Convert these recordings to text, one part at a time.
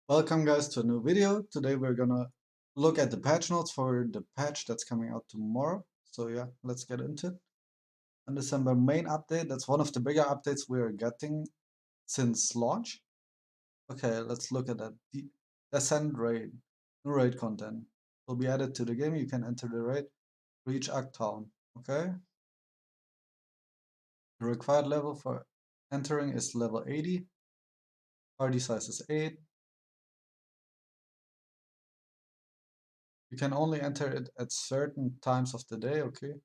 Welcome guys to a new video. Today we're gonna look at the patch notes for the patch that's coming out tomorrow. So yeah, let's get into it. Undecember main update, that's one of the bigger updates we are getting since launch. Okay, let's look at that. The Descent raid, new raid content will be added to the game. You can enter the raid, reach Town. Okay. The required level for entering is level 80. Party size is 8. You can only enter it at certain times of the day, okay?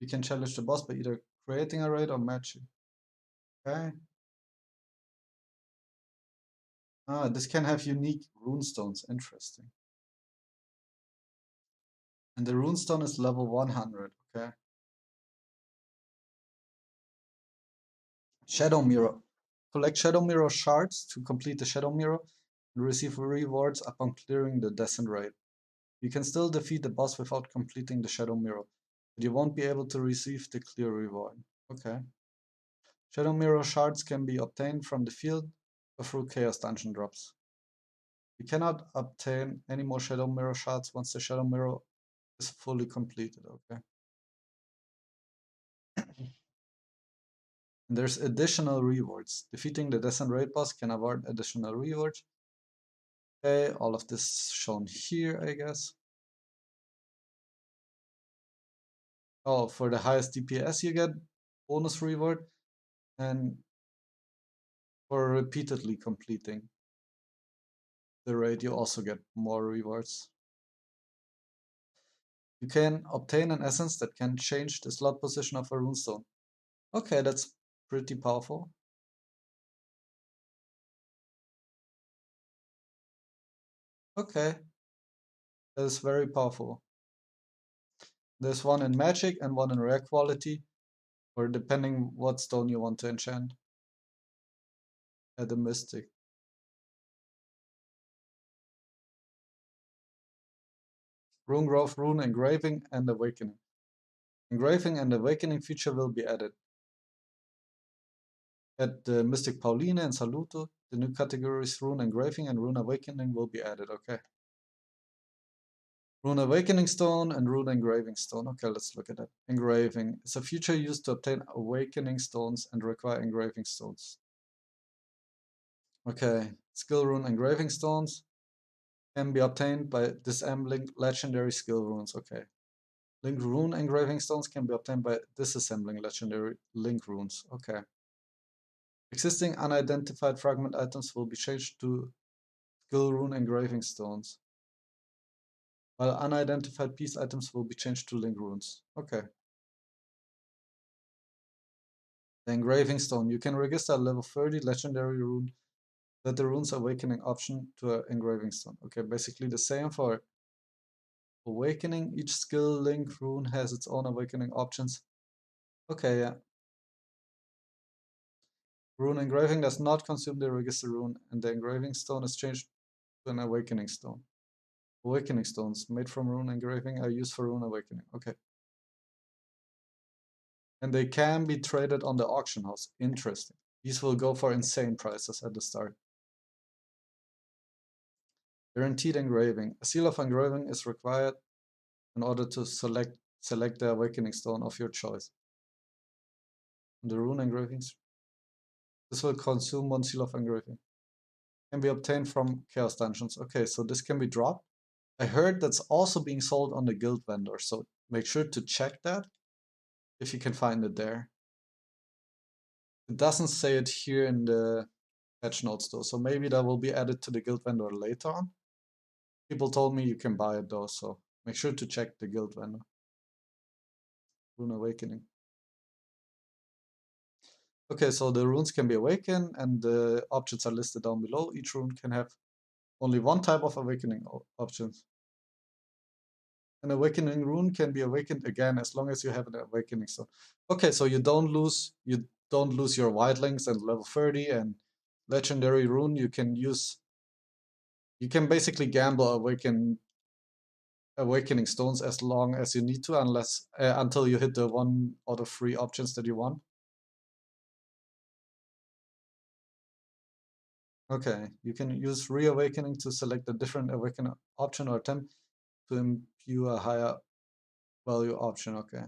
You can challenge the boss by either creating a raid or matching. Okay. Ah, this can have unique runestones. Interesting. And the runestone is level 100. Okay. Shadow Mirror. Collect Shadow Mirror shards to complete the Shadow Mirror and receive rewards upon clearing the Descent raid. You can still defeat the boss without completing the Shadow Mirror, but you won't be able to receive the clear reward. Okay. Shadow Mirror shards can be obtained from the field or through Chaos Dungeon drops. You cannot obtain any more Shadow Mirror shards once the Shadow Mirror is fully completed, okay? And there's additional rewards. Defeating the Descent raid boss can award additional rewards. Okay, all of this shown here, I guess. Oh, for the highest DPS you get bonus reward, and for repeatedly completing the raid you also get more rewards. You can obtain an essence that can change the slot position of a runestone. Okay, that's pretty powerful. Okay, that is very powerful. There's one in magic and one in rare quality, or depending what stone you want to enchant. The mystic. Rune growth, rune engraving, and awakening. Engraving and awakening feature will be added. At the Mystic Pauline and Saluto, the new categories rune engraving and rune awakening will be added. Okay. Rune awakening stone and rune engraving stone. Okay, let's look at that. Engraving is a feature used to obtain awakening stones and require engraving stones. Okay, skill rune engraving stones can be obtained by disassembling legendary skill runes. Okay. Link rune engraving stones can be obtained by disassembling legendary link runes. Okay. Existing unidentified fragment items will be changed to skill rune engraving stones, while unidentified piece items will be changed to link runes. Okay. The engraving stone. You can register a level 30 legendary rune that the rune's awakening option to an engraving stone. Okay, basically the same for awakening. Each skill link rune has its own awakening options. Okay, yeah. Rune engraving does not consume the register rune, and the engraving stone is changed to an awakening stone. Awakening stones made from rune engraving are used for rune awakening. Okay. And they can be traded on the auction house. Interesting. These will go for insane prices at the start. Guaranteed engraving. A seal of engraving is required in order to select the awakening stone of your choice. And the rune engravings. This will consume one seal of engraving. Can be obtained from Chaos Dungeons. Okay, so this can be dropped. I heard that's also being sold on the guild vendor, so make sure to check that if you can find it there. It doesn't say it here in the patch notes though, so maybe that will be added to the guild vendor later on. People told me you can buy it though, so make sure to check the guild vendor. Rune Awakening. Okay, so the runes can be awakened and the options are listed down below. Each rune can have only one type of awakening options. An awakening rune can be awakened again as long as you have an awakening stone. Okay, so you don't lose your wildlings and level 30 and legendary rune. You can basically gamble awakening stones as long as you need to, until you hit the 1 out of 3 options that you want. Okay, you can use reawakening to select a different awaken option or attempt to imbue a higher value option. Okay.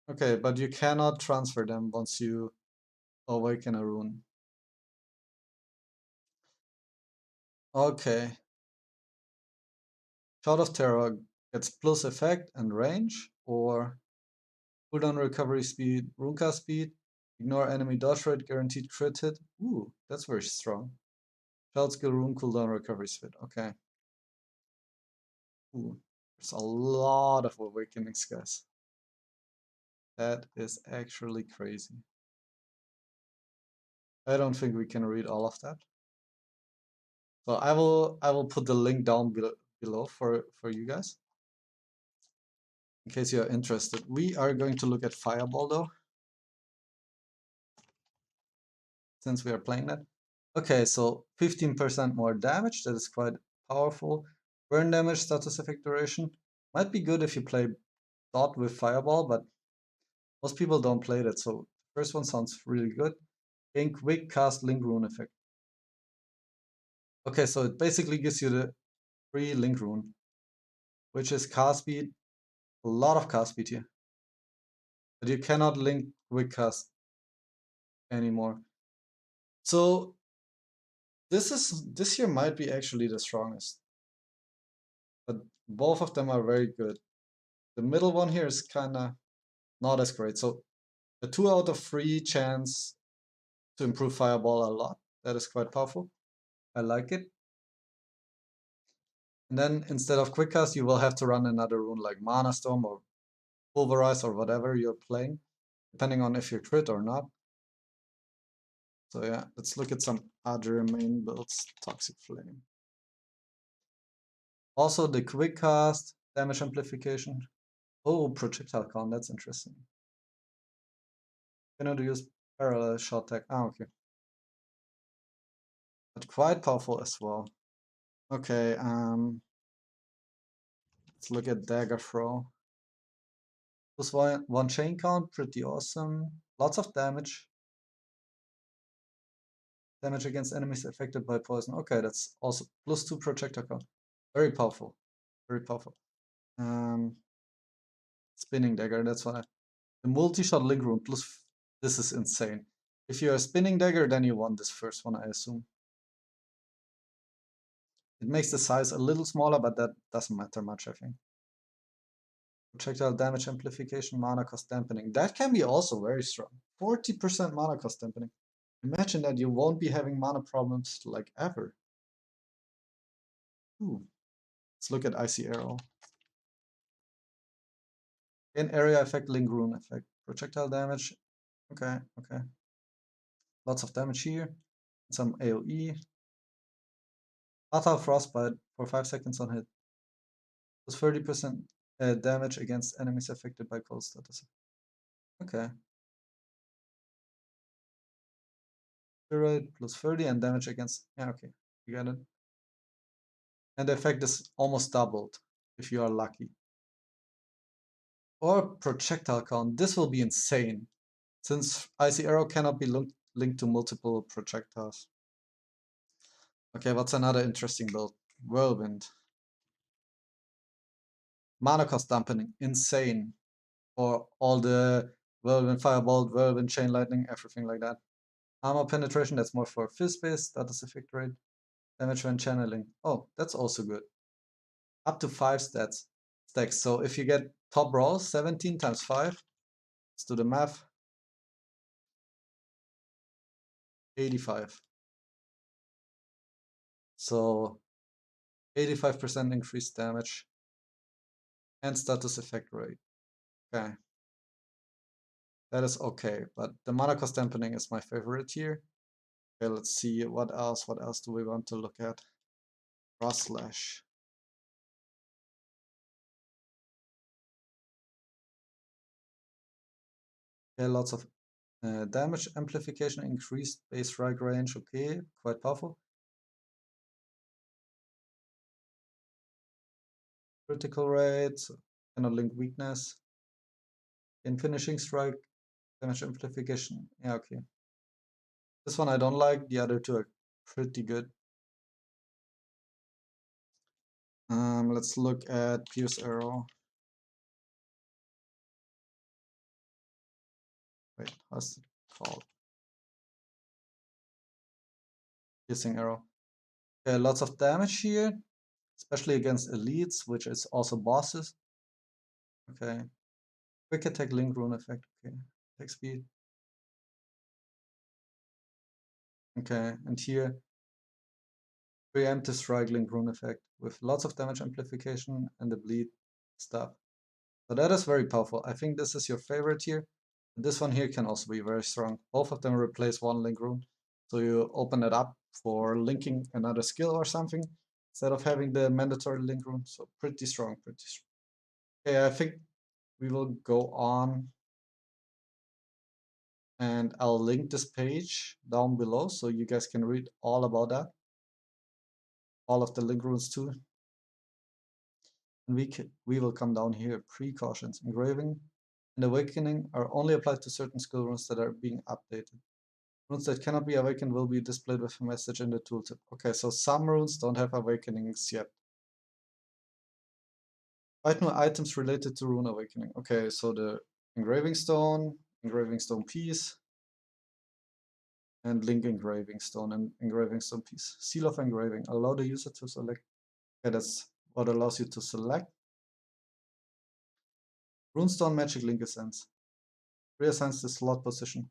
Okay, but you cannot transfer them once you awaken a rune. Okay. Shout of Terror gets plus effect and range, or cooldown recovery speed, runecast speed, ignore enemy dodge rate, guaranteed crit hit. Ooh, that's very strong. Shout skill rune cooldown recovery speed. Okay. Ooh, there's a lot of awakenings, guys. That is actually crazy. I don't think we can read all of that. So I will put the link down below for you guys in case you're interested. We are going to look at Fireball though, since we are playing that. Okay, so 15% more damage. That is quite powerful. Burn damage, status effect duration. Might be good if you play Dot with Fireball, but most people don't play that. So the first one sounds really good. Gain quick cast link rune effect. Okay, so it basically gives you the free link rune, which is cast speed, a lot of cast speed here. But you cannot link quick cast anymore. So this here might be actually the strongest. But both of them are very good. The middle one here is kinda not as great. So a 2 out of 3 chance to improve Fireball a lot. That is quite powerful. I like it. And then instead of Quick Cast, you will have to run another rune like Mana Storm or Pulverize or whatever you're playing, depending on if you crit or not. So yeah, let's look at some other main builds. Toxic Flame. Also the Quick Cast, damage amplification. Oh, projectile count, that's interesting. Cannot use parallel shot tag. Ah, okay. But quite powerful as well. Okay, let's look at Dagger Throw. Plus one chain count, pretty awesome. Lots of damage. Damage against enemies affected by poison. Okay, that's also plus 2 projectile count. Very powerful. Very powerful. Spinning Dagger, that's why. The multi-shot link rune plus this is insane. If you're a spinning dagger, then you want this first one, I assume. It makes the size a little smaller, but that doesn't matter much, I think. Projectile damage amplification, mana cost dampening. That can be also very strong. 40% mana cost dampening. Imagine that you won't be having mana problems like ever. Ooh. Let's look at Icy Arrow. In area effect, link rune effect. Projectile damage. Okay, okay. Lots of damage here. Some AoE. Fatal Frostbite for 5 seconds on hit. Plus 30% damage against enemies affected by cold status. Okay. Spirit plus 30 and damage against. Yeah, okay. You got it. And the effect is almost doubled if you are lucky. Or projectile count. This will be insane, since Icy Arrow cannot be linked to multiple projectiles. Okay, what's another interesting build? Whirlwind. Mana cost dampening. Insane. For all the Whirlwind Firebolt, Whirlwind Chain Lightning, everything like that. Armor penetration, that's more for fist base, status effect rate. Damage when channeling. Oh, that's also good. Up to 5 stacks. So if you get top roll, 17 times 5. Let's do the math. 85. So 85% increased damage and status effect rate. Okay. That is okay, but the mana cost dampening is my favorite here. Okay, let's see what else. What else do we want to look at? Cross slash. Okay, lots of damage amplification, increased base strike range. Okay, quite powerful. Critical rate, cannot link weakness. In finishing strike, damage amplification. Yeah, okay. This one I don't like, the other two are pretty good. Let's look at Pierce Arrow. Wait, how's it called? Piercing Arrow. Okay, lots of damage here, especially against elites, which is also bosses. Okay. Quick attack, link, rune effect. Okay. Attack speed. Okay, and here preemptive strike, link, rune effect with lots of damage amplification and the bleed stuff. So that is very powerful. I think this is your favorite here. This one here can also be very strong. Both of them replace one link rune. So you open it up for linking another skill or something instead of having the mandatory link rune. So pretty strong, pretty strong. Okay, I think we will go on and I'll link this page down below so you guys can read all about that. All of the link runes too. And we will come down here. Precautions. Engraving and awakening are only applied to certain skill runes that are being updated. Runes that cannot be awakened will be displayed with a message in the tooltip. Okay, so some runes don't have awakenings yet. Find new items related to rune awakening. Okay, so the engraving stone piece, and link engraving stone and engraving stone piece. Seal of engraving. Allow the user to select. Okay, that's what allows you to select. Runestone magic link essence. Reassigns the slot position.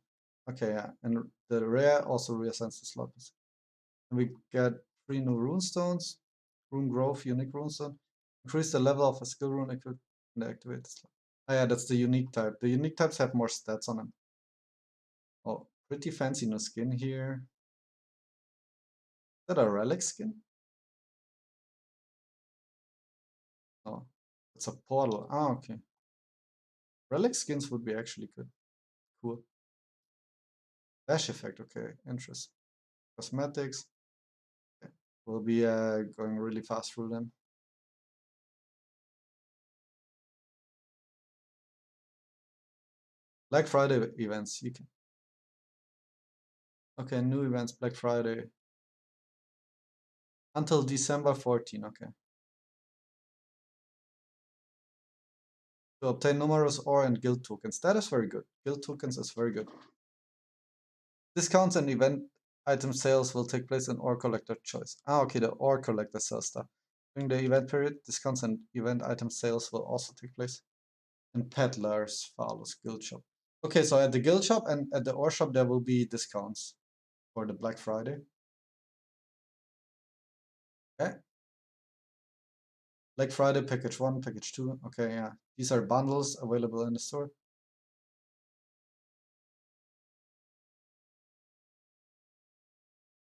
Okay, yeah, and the rare also reassigns the slot position. And we get 3 new runestones. Rune growth, unique runestone. Increase the level of a skill rune equipped and activate the slot. Oh yeah, that's the unique type. The unique types have more stats on them. Oh, pretty fancy new skin here. Is that a relic skin? Oh, it's a portal. Ah, okay. Relic skins would be actually good. Cool. Dash effect, okay, interesting. Cosmetics. Okay. We'll be going really fast through them. Black Friday events, you can. Okay, new events, Black Friday. Until December 14, okay. To obtain numerous ore and guild tokens. That is very good. Guild tokens is very good. Discounts and event item sales will take place in ore collector choice. Ah, okay, the ore collector sells stuff. During the event period, discounts and event item sales will also take place. And peddlers follows guild shop. Okay, so at the guild shop and at the ore shop, there will be discounts for the Black Friday. Okay. Black Friday, package 1, package 2. Okay, yeah. These are bundles available in the store.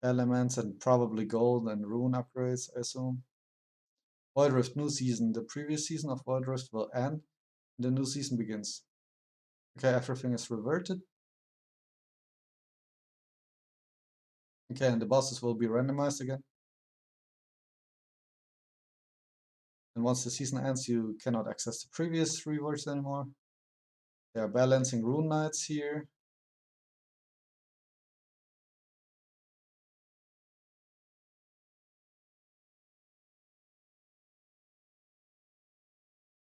Elements and probably gold and rune upgrades, I assume. Void Rift new season. The previous season of Void Rift will end. And the new season begins. Okay, everything is reverted. Okay, and the bosses will be randomized again. And once the season ends, you cannot access the previous rewards anymore. They are balancing rune knights here.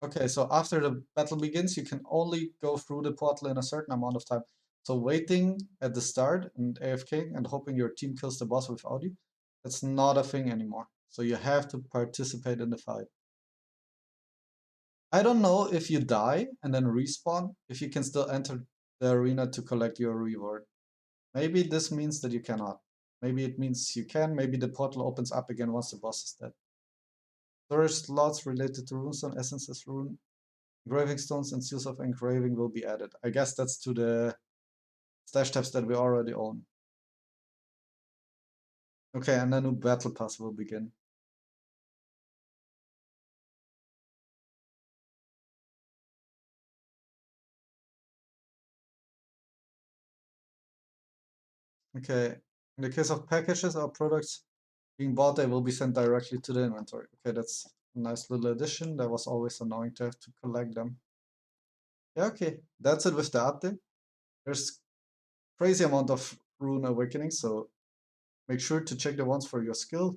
Okay, so after the battle begins, you can only go through the portal in a certain amount of time. So waiting at the start and AFK and hoping your team kills the boss without you, that's not a thing anymore. So you have to participate in the fight. I don't know if you die and then respawn, if you can still enter the arena to collect your reward. Maybe this means that you cannot. Maybe it means you can. Maybe the portal opens up again once the boss is dead. Storage slots related to runestone essences, rune engraving stones, and seals of engraving will be added. I guess that's to the stash tabs that we already own. Okay, and a new battle pass will begin. Okay, in the case of packages or products being bought, they will be sent directly to the inventory. Okay, that's a nice little addition. That was always annoying to have to collect them. Yeah, okay, that's it with the update. There's crazy amount of Rune Awakening, so make sure to check the ones for your skill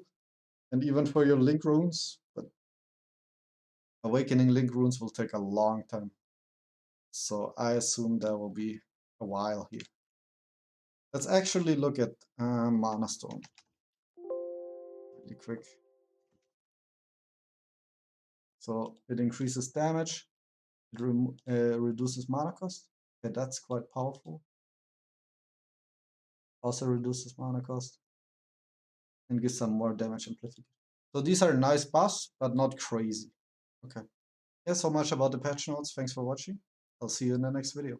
and even for your link runes. But Awakening link runes will take a long time. So I assume there will be a while here. Let's actually look at Mana Stone really quick. So it increases damage, it reduces mana cost. Okay, that's quite powerful. Also reduces mana cost and gives some more damage amplification. So these are nice buffs, but not crazy. Okay. Yeah, so much about the patch notes. Thanks for watching. I'll see you in the next video.